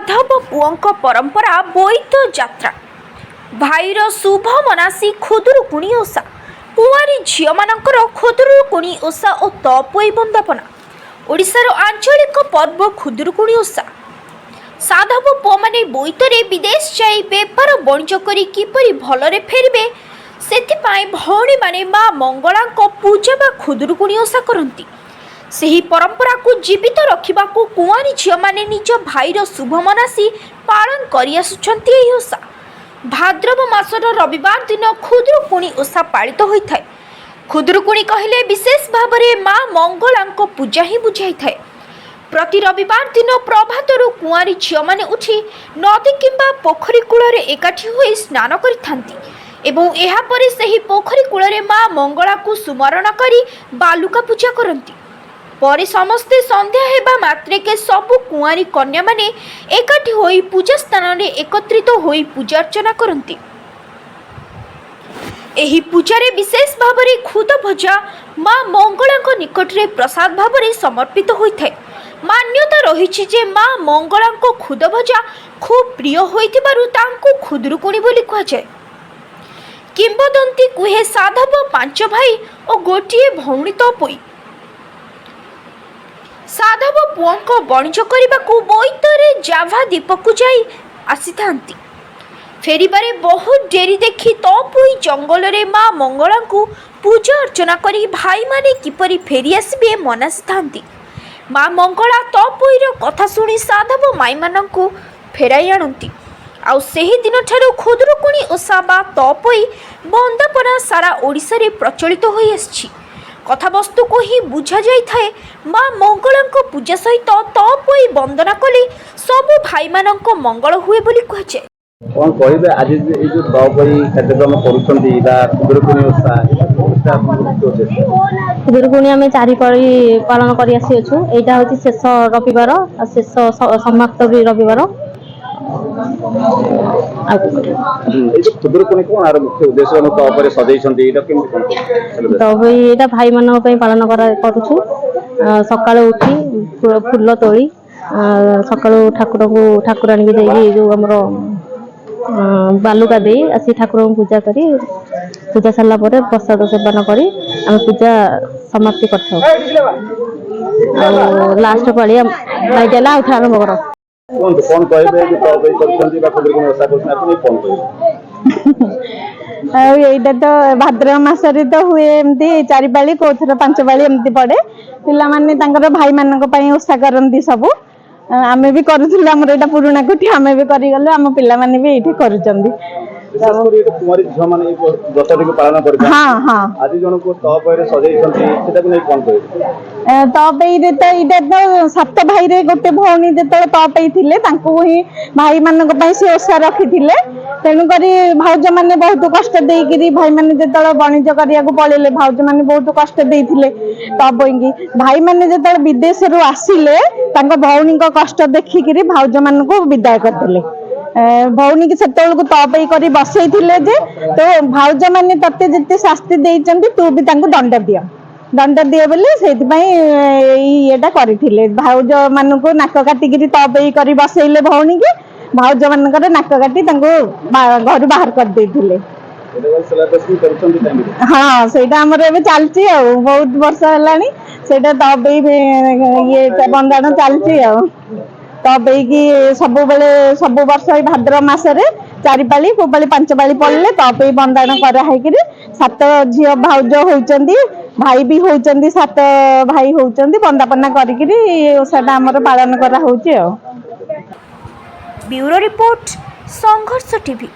साधव पुओंक परंपरा बोईत यात्रा भाईर शुभ मनासी खुदुरुकुणी ओषा कुआरी झील मानकर खुदुरुकुणी ओषा और तपोई बंदापना ओडिशार आंचलिक पर्व खुदुरुकुणी ओषा साधव पुओ माने बोईतरे विदेश जाई बेपार वाणिज्य करी किपरि भलरे फेरिबे सेथिपाई भौणी माने मां मंगलांक पूजा बा खुदुरुकुणी ओषा करंती। ସେହି परंपराକୁ जीवित रखिबाकू कुआरी झील माने निज भाईर शुभ मनासी पालन करि आसुछंती। एही ओषा भाद्रव मासर रविवार दिन खुदुरुकुणी ओषा पालित होइथाय। खुदुरुकुणी कहिले विशेष भावरे मां मंगलांक पूजा ही बुझाई थाए। प्रति रविवार दिन प्रभातरु कुआरी झील माने उठी नदी किंबा पोखरी कूଳରେ एकाठी होई स्नान करिथांती एवं एहा परे ସେହି पोखरी कूଳରେ मां मंगलाକୁ सुमरण करी बालुका पूजा करंती। पर समस्ते संध्या हेबा मात्रेके सबु कुआरी कन्या माने एकाठी होई पूजा स्थान रे एकत्रित होई पूजा अर्चना करंती। एही पूजारे विशेष भावरे खुद भजा मां मंगलांक निकट रे प्रसाद भावरे समर्पित होइथाय। मान्यता रहिछि जे मां मंगलांक खुद भजा खूब प्रिय होइथिबारु तांको खुदुरुकुणी बोली कुहा जाय। किंबदंती कुहे साधव 5 भाई और गोटिए भौणी तपोई साधव पुओंक वाणिज्य करने बोईतरे जाभा दीपकू जाई आसीथांती। फेरिबारे बहुत डेरी देखी तपोई जंगल रे मां मंगलांकू पूजा अर्चना करी भाई माने किपरि फेरी आसबे मनासीथांती। मां मंगला तपोईर कथा सुनी साधव माई मानंकू फेराई आणंती। आउ सेही दिन ठारू खुदुरुकुणी ओषा बा तपोई बंदापना सारा ओडिशा रे प्रचलित होई आछि। कथावस्तु को ही बुझा जाई थाए। मां मंगलांक पूजा सहित तपोई वंदना कले सबु भाई मानंक मंगल हुए बोली कह जाय। कोन कहिबे आज ए जो तपोई कार्यक्रम करूछंती बा खुदुरुकुणी ओषा खुदुरुकुणी आमे 4 पाଳି पालन करि आसी अछु। एटा होती शेष रविवार शेष समाप्त भी रविवार। खुदुरुकुणी कोन आर मुख्य उद्देश्य हम तपोई सजैछंती एटा केमि तपोई एटा भाई मानक पई पालन करूछु। सकाळु उठी फूल तोली सकाळु ठाकुराणी के देई जो हमरो बालुका दे आसी ठाकुर पूजा करी पूजा सरला परे प्रसाद सेवन करी हम पूजा समाप्ति करथौ। लास्ट पाली भाई गेला उठा आरंभ करो। कोन कहबे जे तपोई करछंती बा खुदुरुकुणी ओषा करछन आपनि कोन कहबे एटा तो भाद्रव मासरे तो हुए एमती 4 पाली कोथर 5 पाली एमती पड़े। पिला माने तांकर भाई मानक पई ओषा करंती सबु आमे भी करूथुला। हमर एटा पुराना कोठी आमे भी करि गलो आम पिला माने भी एठी करूचंदी। विशेष करी एटा कुमारी झ माने दशटी को पालन करबे। हां हां आज जण को तपोई रे सजैछंती सेटा को नै कोन कहबे तपोई रे तो इटा तो 7 भाई रे गोटे भौणी जेतले तपोई थिले तांको ही भाई मानक पई से ओषा रखिथिले। तेणु करी भाउज माने बहुत कष्ट देइकिरी भाई माने जेतले वाणिज्य करिया को पळेले भाउज माने बहुत कष्ट देइथिले तपोई की। भाई माने जेतले विदेश रु आसिले तांको भौणी को कष्ट देखिकिरी भाउज मान को विदाय करथिले। भौणी की सेतल को तपोई करी बसैथिले जे तो भाउज माने तते जते शास्ति देइचंती तू भी तांको दंड दिए बोले सेति पई एटा करिथिले। भाउज मान को नाक काटिकिरी तपोई करी बसैले भौणी की भाउज मानकर नाक काटी तांको घर बाहर कर देथिले। हाँ सेटा हमर एबे चलची आ बहुत वर्ष हलानी सेटा तपोई ये बंदाण चलची आ। तपोई की सबु बेले सबु वर्ष भाद्रव मासरे 4 पाली को पाली 5 पाली पड़ले तपोई बंदाण करा हैकिरी 7 झियो भाउज होइचंदी भाई भी होइचंदी 7 भाई होइचंदी बंदापना करिकिरी ओसाटा हमर पालन करा होउची आ। ब्यूरो रिपोर्ट संघर्ष टीवी।